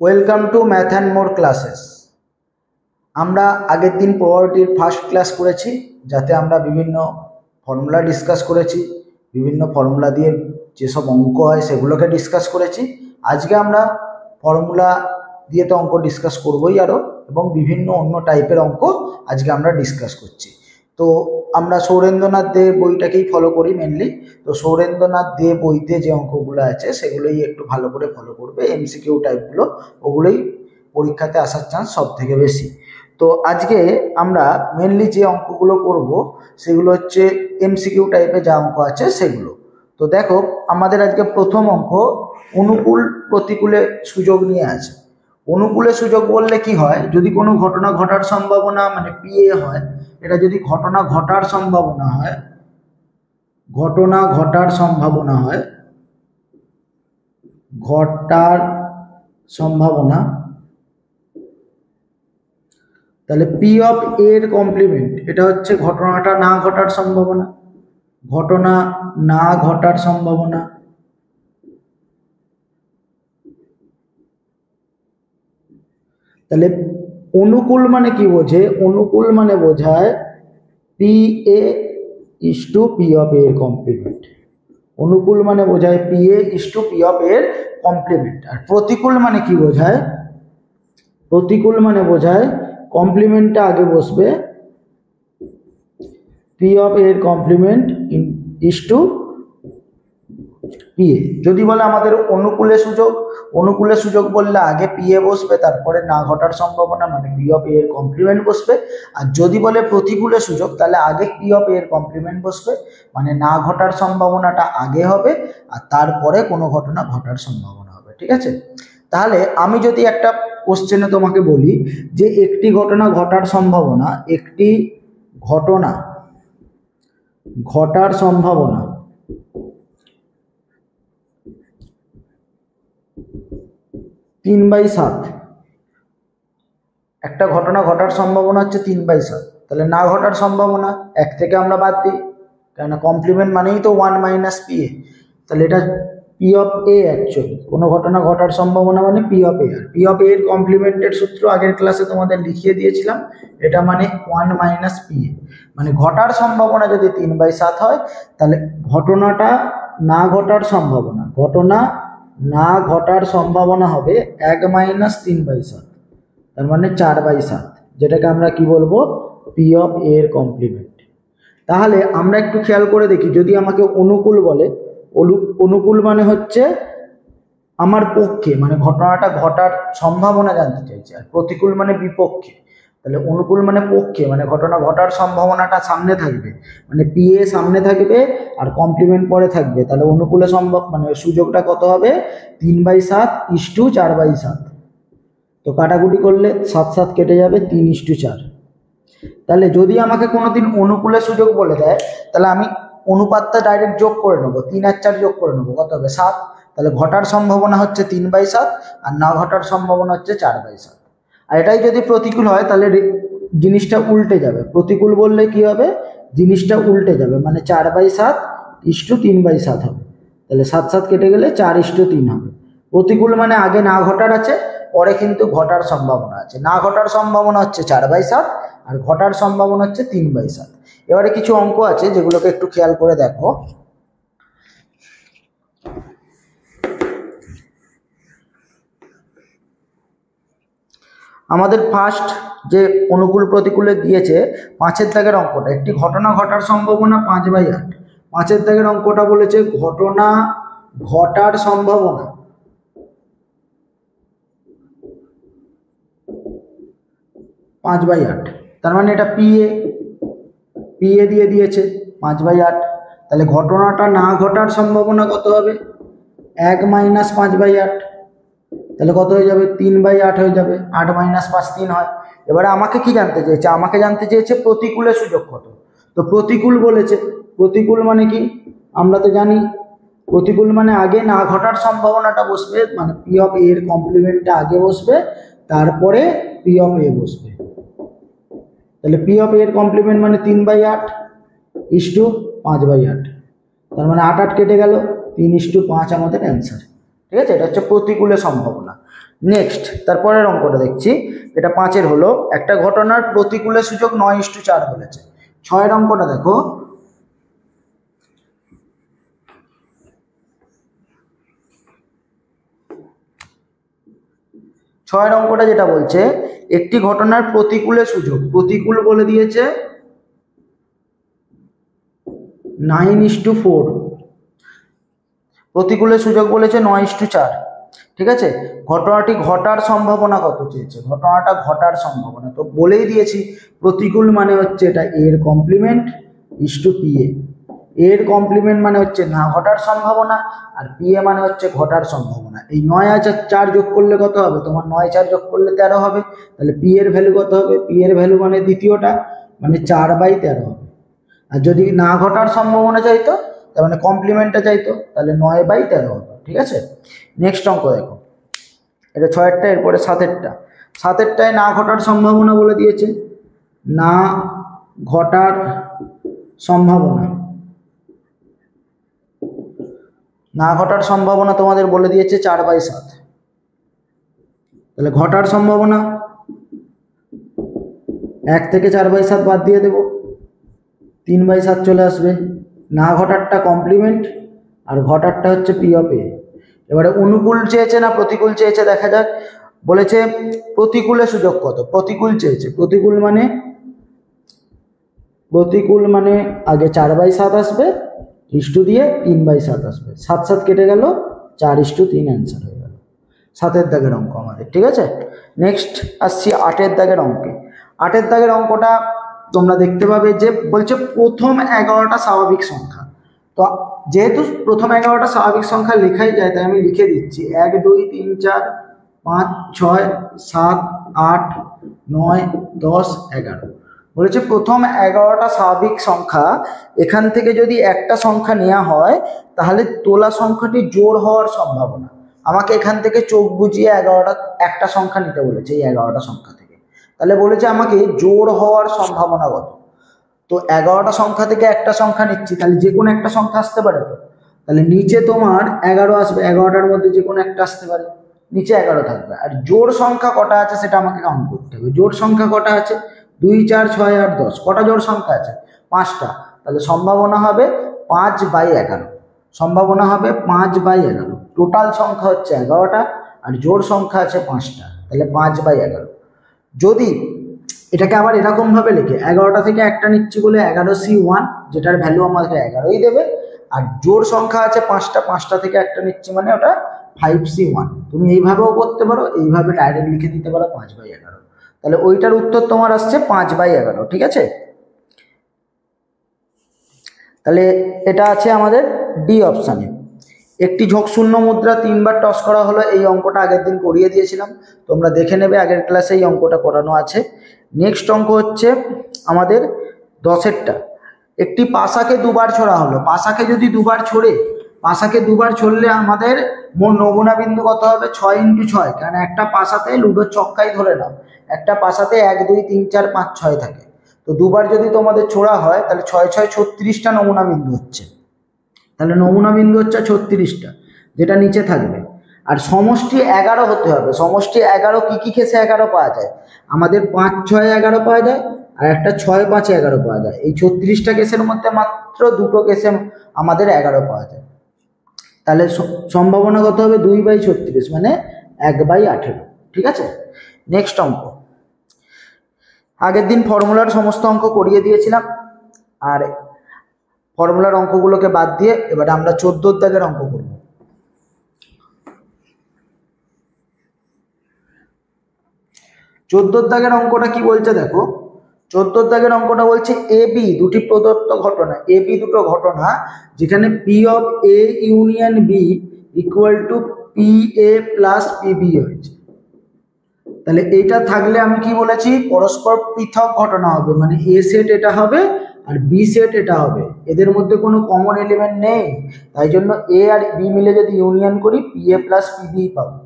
Welcome to math and more classes. আমরা আগের দিন প্রবাবিলিটির ফার্স্ট ক্লাস করেছি, যাতে আমরা বিভিন্ন ফর্মুলা ডিসকাস করেছি, বিভিন্ন ফর্মুলা দিয়ে যেসব অঙ্ক হয় সেগুলোকে ডিসকাস করেছি। আজকে আমরা ফর্মুলা দিয়ে তো অঙ্ক ডিসকাস করবোই আরও, এবং বিভিন্ন অন্য টাইপের অঙ্ক আজকে আমরা ডিসকাস করছি। তো আমরা সৌরেন্দ্রনাথ দে বইটাকেই ফলো করি মেনলি। তো সৌরেন্দ্রনাথ দে বইতে যে অঙ্কগুলো আছে সেগুলোই একটু ভালো করে ফলো করবে, এমসিকিউ টাইপগুলো, ওগুলোই পরীক্ষাতে আসার চান্স সব থেকে বেশি। তো আজকে আমরা মেনলি যে অঙ্কগুলো করব সেগুলো হচ্ছে এমসিকিউ টাইপের যা অঙ্ক আছে সেগুলো। তো দেখো, আমাদের আজকে প্রথম অঙ্ক অনুকূল প্রতিকূলে সুযোগ নিয়ে আছে। অনুকূলে সুযোগ বললে কি হয়, যদি কোনো ঘটনা ঘটার সম্ভাবনা মানে পিএ হয়, এটা যদি ঘটনা ঘটার সম্ভাবনা হয়, ঘটার সম্ভাবনা, তাহলে পি অফ এর কমপ্লিমেন্ট, এটা হচ্ছে ঘটনাটা না ঘটার সম্ভাবনা, ঘটনা না ঘটার সম্ভাবনা। তাহলে অনুকূল মানে কি বোঝে? অনুকূল মানে বোঝায় P A is to P of এর কমপ্লিমেন্ট। অনুকূল মানে বোঝায় P A is to P of এর কমপ্লিমেন্ট। আর প্রতিকূল মানে কি বোঝায়? প্রতিকূল মানে বোঝায় কমপ্লিমেন্টটা আগে বসবে, পি অফ এর complement is to P A. যদি বলে আমাদের অনুকূলে সুযোগ বললে আগে পি এ বসবে, তারপরে না ঘটার সম্ভাবনা মানে পি অফ এর কমপ্লিমেন্ট বসবে। আর যদি বলে প্রতিকূলে সুযোগ, তাহলে আগে পি অফ এর কমপ্লিমেন্ট বসবে, মানে না ঘটার সম্ভাবনাটা আগে হবে, আর তারপরে কোনো ঘটনা ঘটার সম্ভাবনা হবে। ঠিক আছে? তাহলে আমি যদি একটা কোশ্চেনে তোমাকে বলি যে একটি ঘটনা ঘটার সম্ভাবনা, একটি ঘটনা ঘটার সম্ভাবনা 3/7, একটা ঘটনা ঘটার সম্ভাবনা হচ্ছে 3/7, তাহলে না ঘটার সম্ভাবনা 1 থেকে আমরা বাদ দিই, কেননা কমপ্লিমেন্ট মানেই তো 1 মাইনাস পি এ। তাহলে এটা পি অফ এ, অ্যাকচুয়ালি কোনো ঘটনা ঘটার সম্ভাবনা মানে পি অফ এ। আর পি অফ এর কমপ্লিমেন্টের সূত্র আগের ক্লাসে তোমাদের লিখিয়ে দিয়েছিলাম, এটা মানে 1 মাইনাস পি এ। মানে ঘটার সম্ভাবনা যদি 3/7 হয়, তাহলে ঘটনাটা না ঘটার সম্ভাবনা, ঘটনা না ঘটার সম্ভাবনা হবে 1 মাইনাস 3/7, তার মানে 4/7, যেটাকে আমরা কি বলবো? পি অফ এর কমপ্লিমেন্ট। তাহলে আমরা একটু খেয়াল করে দেখি, যদি আমাকে অনুকূল বলে, অনুকূল মানে হচ্ছে আমার পক্ষে, মানে ঘটনাটা ঘটার সম্ভাবনা জানতে চাইছে, আর প্রতিকূল মানে বিপক্ষে। তাহলে অনুকূল মানে পক্ষে, মানে ঘটনা ঘটার সম্ভাবনাটা সামনে থাকবে, মানে পি এ সামনে থাকবে আর কমপ্লিমেন্ট পরে থাকবে। তাহলে অনুকূলে মানে সুযোগটা কত হবে? 3/7 ইস টু 4/7। তো কাটাকুটি করলে 7 কেটে যাবে, 3:4। তাহলে যদি আমাকে কোনোদিন অনুকূলে সুযোগ বলে দেয়, তাহলে আমি অনুপাতটা ডাইরেক্ট যোগ করে নেবো, 3 আর 4 যোগ করে নেবো, কত হবে? 7। তাহলে ঘটার সম্ভাবনা হচ্ছে 3/7 আর না ঘটার সম্ভাবনা হচ্ছে 4/7। আর এটাই যদি প্রতিকূল হয়, তাহলে জিনিসটা উল্টে যাবে। প্রতিকূল বললে কি হবে? জিনিসটা উল্টে যাবে, মানে 4/7 ইস টু 3/7 হবে। তাহলে 7 কেটে গেলে 4:3 হবে। প্রতিকূল মানে আগে না ঘটার আছে, পরে কিন্তু ঘটার সম্ভাবনা আছে। না ঘটার সম্ভাবনা হচ্ছে 4/7 আর ঘটার সম্ভাবনা হচ্ছে 3/7। এবারে কিছু অঙ্ক আছে যেগুলোকে একটু খেয়াল করে দেখো। আমাদের ফার্স্ট যে অনুকূল প্রতিকূলে দিয়েছে 5-এর দাগের অঙ্কটা, একটি ঘটনা ঘটার সম্ভাবনা 5/8। 5-এর দাগের অঙ্কটা বলেছে ঘটনা ঘটার সম্ভাবনা 5/8, তার মানে এটা পি এ দিয়ে দিয়েছে 5/8। তাহলে ঘটনাটা না ঘটার সম্ভাবনা কত হবে? 1 মাইনাস 5/8, তাহলে কত হয়ে যাবে? 3/8 হয়ে যাবে। 8 মাইনাস 5 3 হয়। এবারে আমাকে কি জানতে চেয়েছে? আমাকে জানতে চেয়েছে প্রতিকূলে সুযোগ কত। তো প্রতিকূল বলেছে, প্রতিকূল মানে কি আমরা তো জানি, প্রতিকূল মানে আগে না ঘটার সম্ভাবনাটা বসবে, মানে পি অফ এর কমপ্লিমেন্টটা আগে বসবে, তারপরে পি অফ এ বসবে। তাহলে পি অফ এর কমপ্লিমেন্ট মানে 3/8 ইস টু 5/8, তার মানে 8 কেটে গেল, 3:5 আমাদের অ্যান্সার। ঠিক আছে? এটা হচ্ছে প্রতিকূলে সম্ভাবনা। নেক্সট তারপরের অঙ্কটা দেখছি, এটা 5-এর হলো, একটা ঘটনার প্রতিকূলের সূচক 9:4 বলেছে। 6-এর অঙ্কটা দেখো, ছয়ের অঙ্কটা যেটা বলছে, একটি ঘটনার প্রতিকূলের সূচক, প্রতিকূল বলে দিয়েছে 9:4, প্রতিকূলের সূচক বলেছে 9:4, ঠিক আছে। ঘটনাটি ঘটার সম্ভাবনা কত চেয়েছে, ঘটনাটা ঘটার সম্ভাবনা তো বলেই দিয়েছি, প্রতিকূল মানে হচ্ছে এটা এর কমপ্লিমেন্ট ইস টু পিএ, এর কমপ্লিমেন্ট মানে হচ্ছে না ঘটার সম্ভাবনা, আর পিএ মানে হচ্ছে ঘটার সম্ভাবনা। এই 9 আর 4 যোগ করলে কত হবে, তোমার 9 4 যোগ করলে 13 হবে। তাহলে পি এর ভ্যালু কত হবে, পি এর ভ্যালু মানে দ্বিতীয়টা, মানে 4/13 হবে। আর যদি না ঘটার সম্ভাবনা চাইতো, তার মানে কমপ্লিমেন্টটা চাইতো, তাহলে 9/13 হতো, ঠিক আছে। নেক্সট অঙ্ক দেখো, এটা 6-এরটা, এরপরে 7-এরটা। 7-এরটায় না ঘটার সম্ভাবনা বলে দিয়েছে, না ঘটার সম্ভাবনা, না ঘটার সম্ভাবনা তোমাদের বলে দিয়েছে 4/7। তাহলে ঘটার সম্ভাবনা 1 থেকে 4/7 বাদ দিয়ে দেব, 3/7 চলে আসবে। না ঘটারটা কমপ্লিমেন্ট, আর ঘটারটা হচ্ছে পি অফ এ। এবারে অনুকূল চেয়েছে না প্রতিকূল চেয়েছে দেখা যাক। বলেছে প্রতিকূলের সূচক কত, প্রতিকূল চেয়েছে, প্রতিকূল মানে আগে 4/7 আসবে, ইস্টু দিয়ে 3/7 আসবে, 7 কেটে গেল, 4:3 অ্যান্সার হয়ে গেল। 7-এর দাগের অঙ্ক আমাদের, ঠিক আছে। নেক্সট আসছি 8-এর দাগের অঙ্কে। 8-এর দাগের অঙ্কটা তোমরা দেখতে পাবে যে বলছে প্রথম 11টা স্বাভাবিক সংখ্যা। তো যেহেতু প্রথম 11টা স্বাভাবিক সংখ্যা লেখাই যায়, তাই আমি লিখে দিচ্ছি 1 2 3 4 5 6 7 8 9 10 11। বলেছে প্রথম 11টা স্বাভাবিক সংখ্যা, এখান থেকে যদি একটা সংখ্যা নেওয়া হয়, তাহলে তোলা সংখ্যাটি জোড় হওয়ার সম্ভাবনা। আমাকে এখান থেকে চোখ বুজিয়ে একটা সংখ্যা নিতে বলেছে, এই 11টা সংখ্যা থেকে। তাহলে বলেছে আমাকে জোড় হওয়ার সম্ভাবনা কত। তো 11টা সংখ্যা থেকে একটা সংখ্যা নিচ্ছি, তাহলে যে কোনো একটা সংখ্যা আসতে পারে তো। তাহলে নিচে তোমার 11 আসবে, 11টার মধ্যে যে কোনো একটা আসতে পারে, নিচে 11 থাকবে। আর জোড় সংখ্যা কটা আছে সেটা আমাকে কাউন্ট করতে হবে। জোড় সংখ্যা কটা আছে, 2 4 6 8 10, কটা জোড় সংখ্যা আছে, 5টা। তাহলে সম্ভাবনা হবে 5/11, সম্ভাবনা হবে 5/11। টোটাল সংখ্যা হচ্ছে 11টা, আর জোড় সংখ্যা আছে 5টা, তাহলে 5/11। যদি এটাকে আবার এরকমভাবে লিখে 11টা থেকে একটা নিচ্ছি বলে 11C1, যেটার ভ্যালু আমাকে 11ই দেবে। আর জোড় সংখ্যা আছে 5টা, 5টা থেকে একটা নিচ্ছি মানে ওটা 5C1। তুমি এইভাবেও করতে পারো, এইভাবে ডাইরেক্ট লিখে দিতে পারো 5/11। তাহলে ওইটার উত্তর তোমার আসছে 5/11, ঠিক আছে। তাহলে এটা আছে আমাদের ডি অপশানে। একটি ঝোঁকশূন্য মুদ্রা 3বার টস করা হলো, এই অঙ্কটা আগের দিন করিয়ে দিয়েছিলাম, তোমরা দেখে নেবে, আগের ক্লাসে এই অঙ্কটা করানো আছে। নেক্সট অঙ্ক হচ্ছে আমাদের 10-এরটা। একটি পাশাকে 2বার ছোড়া হলো, পাশাকে যদি 2বার ছোড়ে, পাশাকে 2বার ছড়লে আমাদের মোট নমুনা বিন্দু কত হবে, 6 × 6। কারণ একটা পাশাতে লুডোর চক্কাই ধরে নাও, একটা পাশাতে 1 2 3 4 5 6 থাকে। তো 2বার যদি তোমাদের ছোড়া হয়, তাহলে 6 6 36টা নমুনা বিন্দু হচ্ছে। তাহলে নমুনা বিন্দু হচ্ছে 36টা, যেটা নিচে থাকবে। আর সমষ্টি 11 হতে হবে। সমষ্টি 11 কি কেসে 11 পাওয়া যায়, আমাদের 5 6 11 পাওয়া যায়, আর একটা 6 5 11 পাওয়া যায়। এই 36টা কেসের মধ্যে মাত্র 2টো কেসে আমাদের 11 পাওয়া যায়। তাহলে সম্ভাবনা কত হবে, 2/36 মানে 1/18, ঠিক আছে। নেক্সট অঙ্ক, আগের দিন ফর্মুলার সমস্ত অঙ্ক করিয়ে দিয়েছিলাম, আর ফর্মুলার অঙ্কগুলোকে বাদ দিয়ে এবারে আমরা 14 দাগের অঙ্ক করব। 14 দাগের অঙ্কটা কি বলছে দেখো, 14 দাগের অঙ্কটা বলছে এ বি দুটি প্রদত্ত ঘটনা, এ বি দুটো ঘটনা, যেখানে P of A union B equal to P A plus P B হয়েছে। তাহলে এইটা থাকলে আমি কি বলেছি, পরস্পর পৃথক ঘটনা হবে, মানে এ সেট এটা হবে আর বি সেট এটা হবে, এদের মধ্যে কোনো কমন এলিমেন্ট নেই। তাই জন্য এ আর বি মিলে যদি ইউনিয়ন করি, P A plus P B পাবো।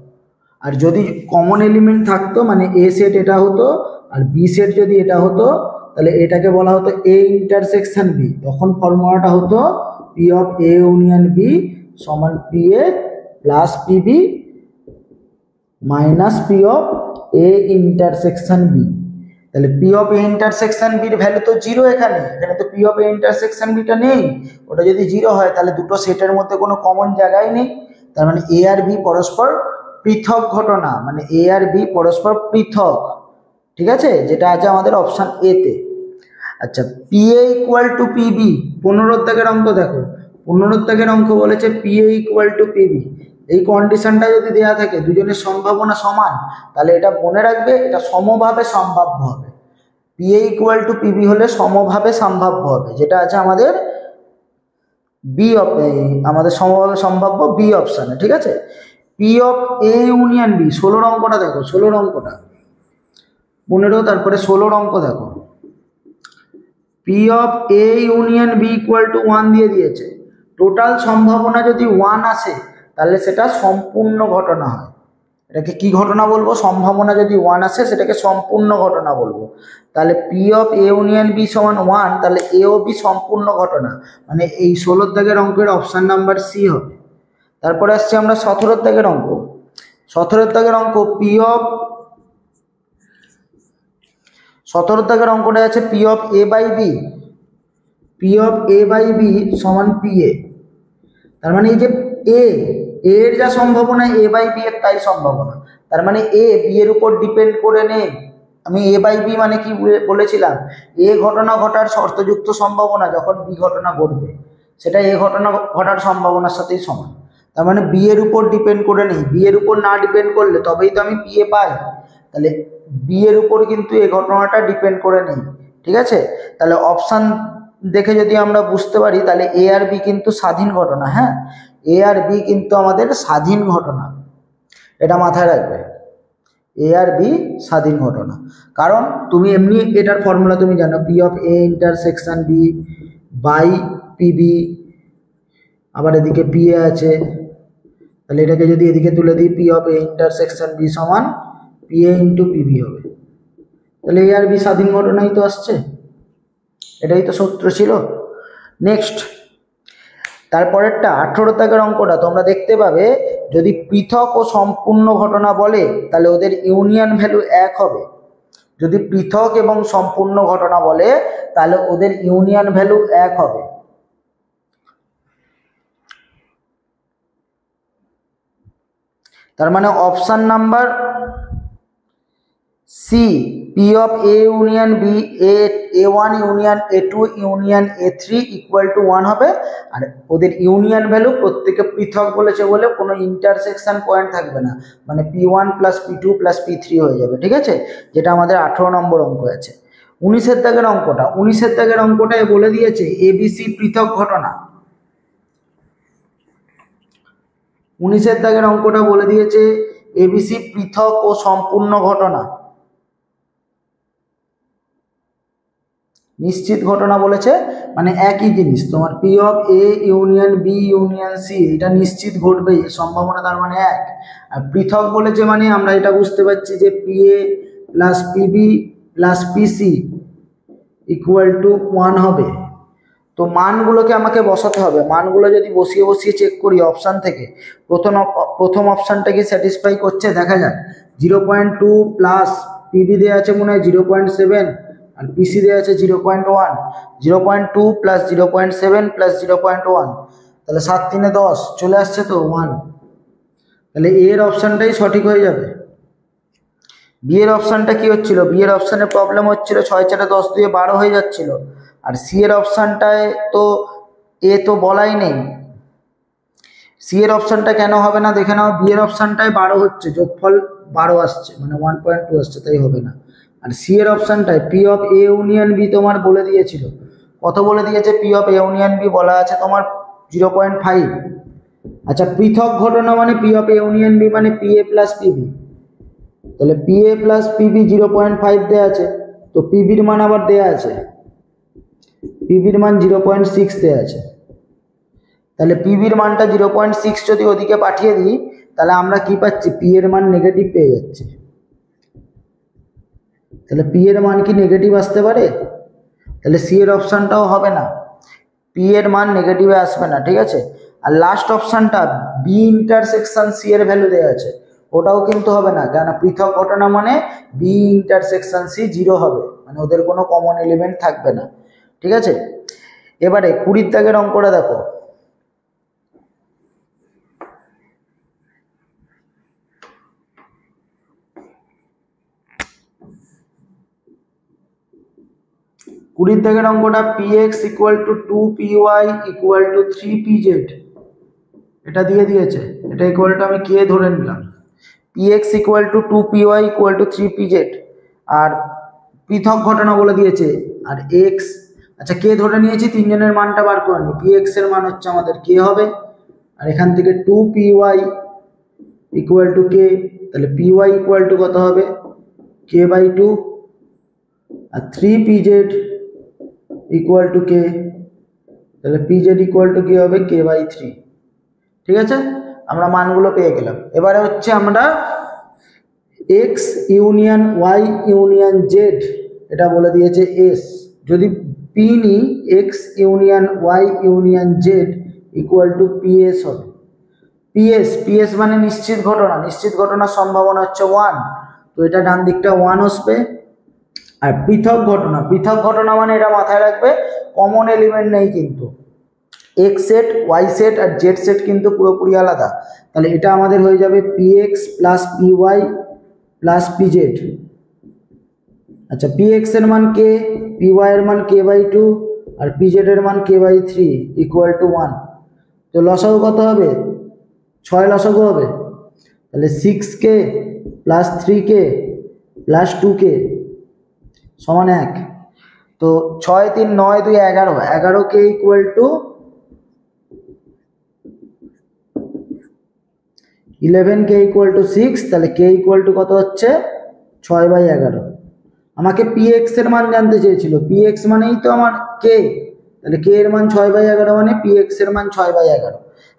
আর যদি কমন এলিমেন্ট থাকতো, মানে এ সেট এটা হতো আর বি সেট যদি এটা হতো, তাহলে এটাকে বলা হতো এ ইন্টারসেকশন বি। তখন ফর্মুলাটা হতো P of A union B সমান P A plus P B minus P of A intersection B. তাহলে পি অফ এ ইন্টারসেকশন বির ভ্যালু তো জিরো, এখানে তো পি অফ এ ইন্টারসেকশন বিটা নেই। ওটা যদি জিরো হয় তাহলে দুটো সেটের মধ্যে কোনো কমন জায়গায় নেই। তার মানে এ আর বি পরস্পর পৃথক ঘটনা, মানে এ আর বি পরস্পর পৃথক, ঠিক আছে, যেটা আছে আমাদের অপশান এতে। আচ্ছা, P A equal to PB, 15 দাগের অঙ্ক দেখো, 15 দাগের অঙ্ক বলেছে P A equal to PB. এই কন্ডিশনটা যদি দেওয়া থাকে দুজনের সম্ভাবনা সমান, তাহলে এটা মনে রাখবে, এটা সমভাবে সম্ভাব্য হবে। P A equal to PB হলে সমভাবে সম্ভাব্য হবে, যেটা আছে আমাদের বি আমাদের সমভাবে সম্ভাব্য বি অপশানে, ঠিক আছে। P of A union B, 16 অঙ্কটা দেখো, 16 অঙ্কটা 15 তারপরে 16 অঙ্ক দেখো। P of A union B equal to 1 দিয়ে দিয়েছে। টোটাল সম্ভাবনা যদি 1 আসে তাহলে সেটা সম্পূর্ণ ঘটনা হয়। এটাকে কি ঘটনা বলবো? সম্ভাবনা যদি 1 আসে সেটাকে সম্পূর্ণ ঘটনা বলবো। তাহলে P of A union B সমান 1, তাহলে এ ও বি সম্পূর্ণ ঘটনা, মানে এই 16 দাগের অঙ্কের অপশান নাম্বার সি হবে। তারপরে আসছে আমরা 17 দাগের অঙ্ক। 17 দাগের অঙ্ক পি অফ 17 দাগের অঙ্কটা আছে P of A by B, P of A by B সমান পি এ। তার মানে এই যে এ এর যা সম্ভাবনা এ বাই বি এর তাই সম্ভাবনা, তার মানে এ বি এর উপর ডিপেন্ড করে নেই। আমি এ বাই বি মানে কি বলেছিলাম? এ ঘটনা ঘটার শর্তযুক্ত সম্ভাবনা যখন বি ঘটনা ঘটবে সেটা এ ঘটনা ঘটার সম্ভাবনার সাথেই সমান। তার মানে বি এর উপর ডিপেন্ড করে নেই, বি এর উপর না ডিপেন্ড করলে তবেই তো আমি পি এ পাই। তাহলে বি এর উপর কিন্তু এই ঘটনাটা ডিপেন্ড করে নেই, ঠিক আছে। তাহলে অপশান দেখে যদি আমরা বুঝতে পারি তাহলে এ আর বি কিন্তু স্বাধীন ঘটনা। হ্যাঁ, এ আর বি কিন্তু আমাদের স্বাধীন ঘটনা, এটা মাথায় রাখবে। এ আর বি স্বাধীন ঘটনা, কারণ তুমি এমনি এটার ফর্মুলা তুমি জানো, P of A intersection B by P B, আবার এদিকে পি এ আছে, তাহলে এটাকে যদি এদিকে তুলে দিই P of A intersection B সমান পি এ ইন্টু পিবি হবে। তাহলে এ আর বি স্বাধীন ঘটনাই তো আসছে, এটাই তো সূত্র ছিল। নেক্সট, তারপরেরটা 18 দাগের অঙ্কটা তোমরা দেখতে পাবে, যদি পৃথক ও সম্পূর্ণ ঘটনা বলে তাহলে ওদের ইউনিয়ন ভ্যালু 1 হবে। যদি পৃথক এবং সম্পূর্ণ ঘটনা বলে তাহলে ওদের ইউনিয়ন ভ্যালু 1 হবে। তার মানে option number C, P of A union B A one union A two union A three equal to 1 হবে। আর ওদের ইউনিয়ন ভ্যালু প্রত্যেকে পৃথক বলেছে বলে কোনো ইন্টারসেকশন পয়েন্ট থাকবে না, মানে P1 plus P2 plus P3 হয়ে যাবে, ঠিক আছে, যেটা আমাদের 18 নম্বর অঙ্ক আছে। 19 দাগের অঙ্কটা, 19 দাগের অঙ্কটায় বলে দিয়েছে এবিসি পৃথক ঘটনা। 19 দাগের অঙ্কটা বলে দিয়েছে এবিসি পৃথক ও সম্পূর্ণ ঘটনা। নিশ্চিত ঘটনা বলেছে, মানে একই জিনিস, তোমার P of A union B union C এটা নিশ্চিত ঘটবেই, সম্ভাবনা তার মানে 1। আর পৃথক বলেছে মানে আমরা এটা বুঝতে পারছি যে P A plus PB plus PC equal to 1 হবে। তো মানগুলোকে আমাকে বসাতে হবে, মানগুলো যদি বসিয়ে বসিয়ে চেক করি অপশান থেকে, প্রথম অপশানটা কি স্যাটিসফাই করছে দেখা যাক। 0.2 প্লাস পিবি দেওয়া আছে মনে হয় 0.7, আর পিসি দেওয়া আছে 0.1। 0.2 প্লাস 0.7 প্লাস 0.1, তাহলে 7 3 10 চলে আসছে তো 1, তাহলে এর অপশানটাই সঠিক হয়ে যাবে। বি এর অপশানটা কি হচ্ছিল? বি এর অপশানে প্রবলেম হচ্ছিল 6 4 10 2 12 হয়ে যাচ্ছিল। আর সি এর অপশানটায় তো এ তো বলাই নেই, সি এর অপশানটা কেন হবে না দেখে নাও। বি এর অপশানটায় 12 হচ্ছে, যোগফল 12 আসছে, মানে 1.2 আসছে, তাই হবে না। আর সি এর অপশানটায় P of A union B তোমার বলে দিয়েছিল, কত বলে দিয়েছে? P of A union B বলা আছে তোমার 0.5। আচ্ছা, পৃথক ঘটনা মানে P of A union B মানে পি এ প্লাস পিবি, তাহলে পি এ প্লাস পিবি 0.5 দেওয়া আছে, তো পিবির মান আবার দেওয়া আছে, পিবির মান 0.6 দেওয়া আছে। তাহলে পিবির মানটা 0.6 যদি ওদিকে পাঠিয়ে দিই তাহলে আমরা কি পাচ্ছি? পি এর মান নেগেটিভ পেয়ে যাচ্ছি। তাহলে পি এর মান কি নেগেটিভ আসতে পারে? তাহলে সি এর অপশানটাও হবে না, পি এর মান নেগেটিভে আসবে না, ঠিক আছে। আর লাস্ট অপশানটা বি ইন্টারসেকশন সি এর ভ্যালু দেওয়া আছে, ওটাও কিন্তু হবে না, কেন পৃথক ঘটনা মানে বি ইন্টারসেকশন সি 0 হবে, মানে ওদের কোনো কমন এলিমেন্ট থাকবে না। ঠিক আছে, এবারে 20 দাগের অঙ্কটা দেখো। কুড়ির দাগের অঙ্কটা px equal to 2py equal to 3pz, এটা দিয়ে দিয়েছে, এটা ইকুয়াল টু আমি কে ধরে নিলাম, px equal to 2py equal to 3pz, আর পৃথক ঘটনা বলে দিয়েছে, আর x, আচ্ছা কে ধরে নিয়েছি, তিনজনের মানটা বার করে নি, px এর মান হচ্ছে আমাদের কে হবে, আর এখান থেকে 2py ইকুয়াল টু কে, তাহলে py ইকুয়াল টু কত হবে k/2, R 3pz equal to কে, তাহলে pz ইকুয়াল টু কি হবে k/3। ঠিক আছে, আমরা মানগুলো পেয়ে গেলাম। এবারে হচ্ছে আমরা x union y union z, এটা বলে দিয়েছে s, যদি p নি x union y union z equal to ps হবে। ps মানে নিশ্চিত ঘটনা, নিশ্চিত ঘটনার সম্ভাবনা হচ্ছে 1, তো এটা ডান দিকটা 1 আসবে। আর পৃথক ঘটনা, পৃথক ঘটনা মানে এটা মাথায় রাখবে কমন এলিমেন্ট নেই কিন্তু, এক্স সেট ওয়াই সেট আর জেড সেট কিন্তু পুরোপুরি আলাদা, তাহলে এটা আমাদের হয়ে যাবে px plus py plus pz। আচ্ছা px এর মান কে, py এর মান k/2 আর pz এর মান k/3 ইকুয়াল টু 1, তো লসাগু কত হবে, 6 লসাগু হবে, তাহলে 6k plus 3k plus 2k সমান 1, তো 6 3 9 2 11, 11k equal to 11k equal to 6, তাহলে k ইকুয়াল টু কত হচ্ছে 6/11। আমাকে px এর মান জানতে চেয়েছিল, px মানেই তো আমার k, তাহলে k এর মান 6/11 মানে px এর মান 6/11,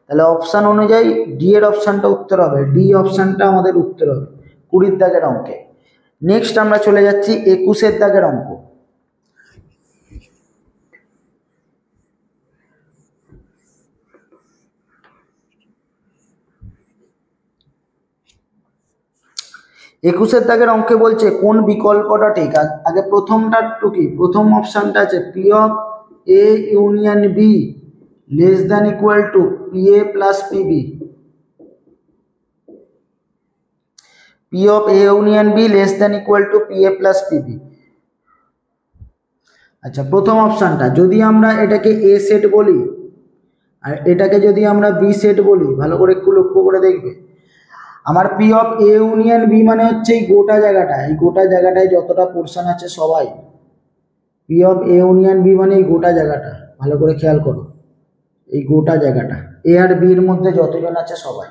তাহলে অপশান অনুযায়ী ডি এর অপশানটা উত্তর হবে, ডি অপশানটা আমাদের উত্তর হবে 20 দাগের অঙ্কে। নেক্সট আমরা চলে যাচ্ছি 21 দাগের অঙ্ক। একুশের দাগের অঙ্কে বলছে কোন বিকল্পটা ঠিক, আগে প্রথমটা একটু কি, প্রথম অপশানটা আছে P of A union B less than equal to P A plus PB, P of A union B less than equal to P A plus PB. আচ্ছা প্রথম অপশানটা যদি আমরা এটাকে এ সেট বলি আর এটাকে যদি আমরা বি সেট বলি, ভালো করে একটু লক্ষ্য করে দেখবে, আমার P of A union B মানে হচ্ছে এই গোটা জায়গাটা, এই গোটা জায়গাটায় যতটা পোর্শন আছে সবাই, P of A union B মানে এই গোটা জায়গাটা, ভালো করে খেয়াল করো, এই গোটা জায়গাটা এ আর বি এর মধ্যে যতজন আছে সবাই,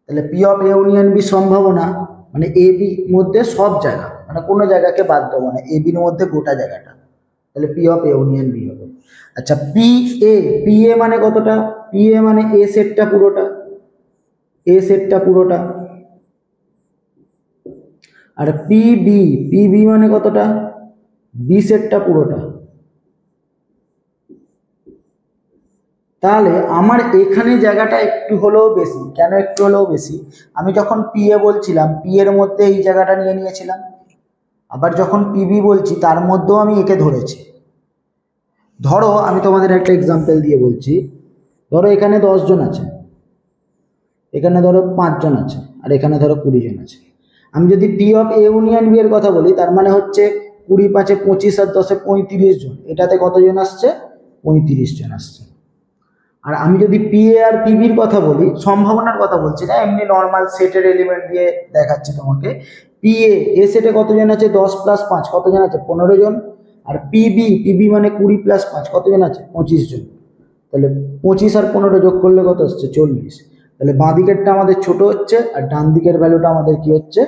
তাহলে P of A union B সম্ভাবনা মানে এ বি মধ্যে সব জায়গা, মানে কোনো জায়গাকে বাদ দেবো না, এ বির মধ্যে গোটা জায়গাটা, তাহলে P of A union B হবে। আচ্ছা পি এ মানে কতটা, পি এ মানে এ সেটটা পুরোটা, এ সেটটা পুরোটা, আর পিবি মানে কতটা, বি সেটটা পুরোটা। তাহলে আমার এখানে জায়গাটা একটু হলেও বেশি, কেন একটু হলেও বেশি, আমি যখন পি এ বলছিলাম পি এর মধ্যে এই জায়গাটা নিয়ে নিয়েছিলাম, আবার যখন পিবি বলছি তার মধ্যেও আমি একে ধরেছি। ধরো আমি তোমাদের একটা এক্সাম্পল দিয়ে বলছি, ধরো এখানে 10 জন আছে, এখানে ধরো 5 জন আছে, আর এখানে ধরো 20 জন আছে, আমি যদি P of A union B এর কথা বলি তার মানে হচ্ছে 20 5 25 আর 10 35 জন, এটাতে কতজন আসছে 35 জন আসছে। আর আমি যদি পি এ আর পিবির কথা বলি, সম্ভাবনার কথা বলছি না, এমনি নর্মাল সেটের এলিমেন্ট দিয়ে দেখাচ্ছি তোমাকে, পি এ সেটে কতজন আছে 10 + 5 কতজন আছে 15 জন, আর পিবি মানে 20 + 5 কতজন আছে 25 জন, তাহলে 25 আর 15 যোগ করলে কত হচ্ছে 40, তাহলে বাঁ দিকেরটা আমাদের ছোট হচ্ছে আর ডান দিকের ভ্যালুটা আমাদের কি হচ্ছে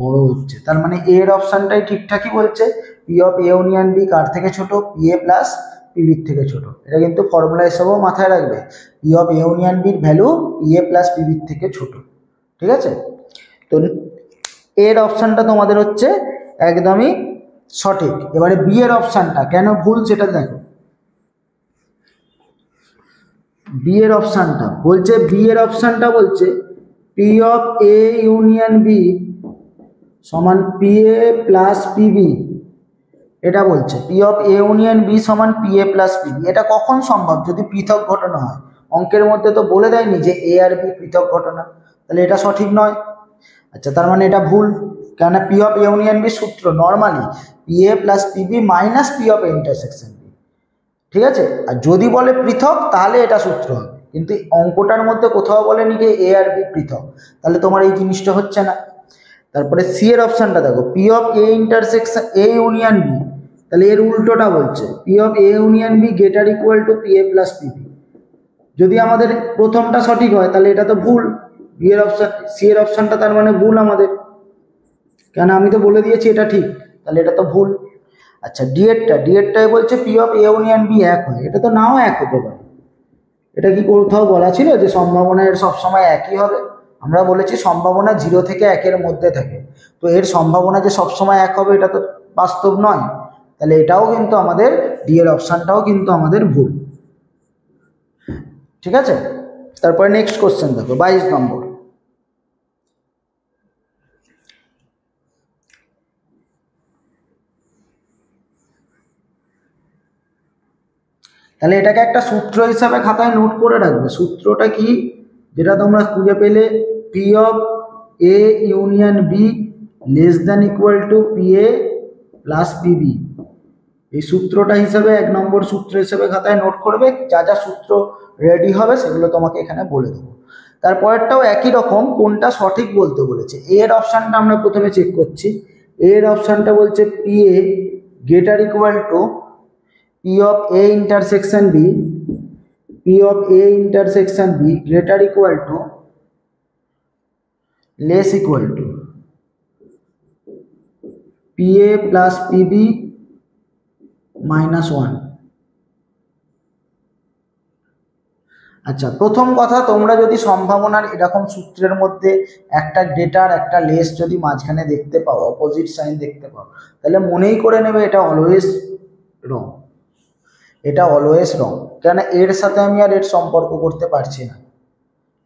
বড় হচ্ছে, তার মানে এর অপশানটাই ঠিকঠাকই বলছে, P of A union B কার থেকে ছোট, পি এ প্লাস পিবির থেকে ছোট, এটা কিন্তু ফর্মুলা হিসাবেও মাথায় রাখবে, পি অফ এ ইউনিয়ন বির ভ্যালু পি এ প্লাস পিবির থেকে ছোট। ঠিক আছে, তো এর অপশানটা তোমাদের হচ্ছে একদমই সঠিক। এবারে বি এর অপশানটা কেন ভুল সেটা দেখো, বি এর অপশানটা বলছে, বি এর অপশানটা বলছে P of A union B সমান পি এ প্লাস পিবি, এটা বলছে P of A union B সমান পি এ প্লাস পিবি। এটা কখন সম্ভব? যদি পৃথক ঘটনা হয়। অঙ্কের মধ্যে তো বলে দেয়নি যে এ আর বি পৃথক ঘটনা, তাহলে এটা সঠিক নয়। আচ্ছা, তার মানে এটা ভুল, কেননা P of A union B সূত্র normally P A plus PB minus P of A intersection B, ঠিক আছে। আর যদি বলে পৃথক তাহলে এটা সূত্র হবে, কিন্তু অঙ্কটার মধ্যে কোথাও বলেনি যে এ আর বি পৃথক, তাহলে তোমার এই জিনিসটা হচ্ছে না। তারপরে সি এর অপশানটা দেখো, P of A intersection A union B, তাহলে এর উল্টোটা বলছে P of A union B greater equal to P A plus PB. যদি আমাদের প্রথমটা সঠিক হয় তাহলে এটা তো ভুল, বি এর অপশান সি এর অপশানটা তার মানে ভুল আমাদের, কেন আমি তো বলে দিয়েছি এটা ঠিক, তাহলে এটা তো ভুল। আচ্ছা, ডিএডটাই বলছে P of A union B এক হয়, এটা তো নাও এক হতে পারে। এটা কি কোথাও বলা ছিল যে সম্ভাবনা এর সবসময় একই হবে? আমরা বলেছি সম্ভাবনা 0 থেকে 1-এর মধ্যে থাকে, তো এর সম্ভাবনা যে সবসময় এক হবে এটা তো বাস্তব নয়, তাহলে এটাও কিন্তু আমাদের ডি এর অপশানটাও কিন্তু আমাদের ভুল, ঠিক আছে। তারপরে নেক্সট কোশ্চেন দেখো 22 নম্বর। তাহলে এটাকে একটা সূত্র হিসাবে খাতায় নোট করে রাখবে। সূত্রটা কি, যেটা তোমরা খুঁজে পেলে, P of A union B less than equal to P A plus PB, এই সূত্রটা হিসাবে 1 নম্বর সূত্র হিসেবে খাতায় নোট করবে। যা যা সূত্র রেডি হবে সেগুলো তোমাকে এখানে বলে দেবো। তারপরেরটাও একই রকম, কোনটা সঠিক বলতে বলেছে। এর অপশানটা আমরা প্রথমে চেক করছি। এর অপশানটা বলছে P A greater equal to P of A intersection B, P of A intersection B greater equal to less equal to P A plus PB -1। আচ্ছা, প্রথম কথা, তোমরা যদি সম্ভাবনার এরকম সূত্রের মধ্যে একটা গ্রেটার একটা লেস যদি মাঝখানে দেখতে পাও, অপোজিট সাইন দেখতে পাও, তাহলে মনেই করে নেবে এটা অলওয়েজ রং, এটা অলওয়েজ রং। কেন, এর সাথে আমি আর এর সম্পর্ক করতে পারছি না,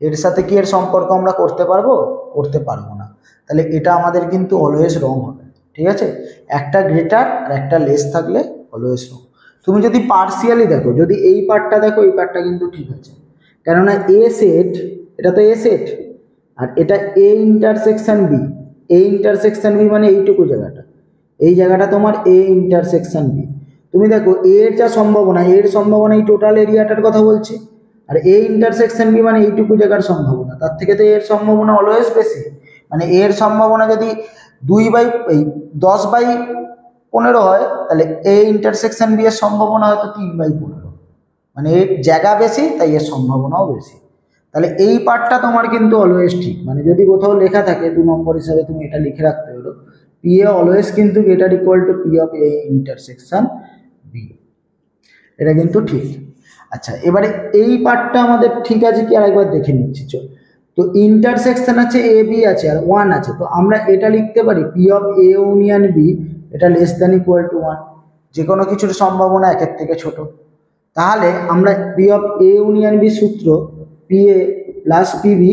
এর সাথে কি এর সম্পর্ক আমরা করতে পারবো? করতে পারবো না, তাহলে এটা আমাদের কিন্তু অলওয়েজ রং হবে, ঠিক আছে। একটা গ্রেটার আর একটা লেস থাকলে অলওয়েজ রং। তুমি যদি পার্সিয়ালি দেখো, যদি এই পার্টটা দেখো, এই পার্টটা কিন্তু ঠিক আছে, কেননা এ সেট, এটা তো এ সেট, আর এটা A intersection B, A intersection B মানে এইটুকু জায়গাটা, এই জায়গাটা তোমার এ ইন্টারসেকশন বি। তুমি দেখো এর যা সম্ভাবনা, এর সম্ভাবনা এই টোটাল এরিয়াটার কথা বলছি, আর এ ইন্টারসেকশন বি মানে এইটুকু জায়গার সম্ভাবনা, তার থেকে তো এর সম্ভাবনা অলওয়েজ বেশি। মানে এর সম্ভাবনা যদি 10/15 হয়, তাহলে এ ইন্টারসেকশন বি এর সম্ভাবনা হয়তো 3/15, মানে এর জায়গা বেশি তাই এর সম্ভাবনাও বেশি। তাহলে এই পার্টটা তোমার কিন্তু অলওয়েজ ঠিক, মানে যদি কোথাও লেখা থাকে 2 নম্বর হিসাবে তুমি এটা লিখে রাখতে পারো, পি এ অলওয়েজ কিন্তু greater equal to P of A intersection B, এটা কিন্তু ঠিক। আচ্ছা, এবারে এই পার্টটা আমাদের ঠিক আছে কি আরেকবার দেখে নিচ্ছি। চল, তো ইন্টারসেকশন আছে এ বি আছে আর 1 আছে, তো আমরা এটা লিখতে পারি P of A union B এটা লেস দ্যান ইকুয়াল টু 1, যে কোনো কিছুর সম্ভাবনা 1-এর থেকে ছোট। তাহলে আমরা P of A union B সূত্র P A plus PB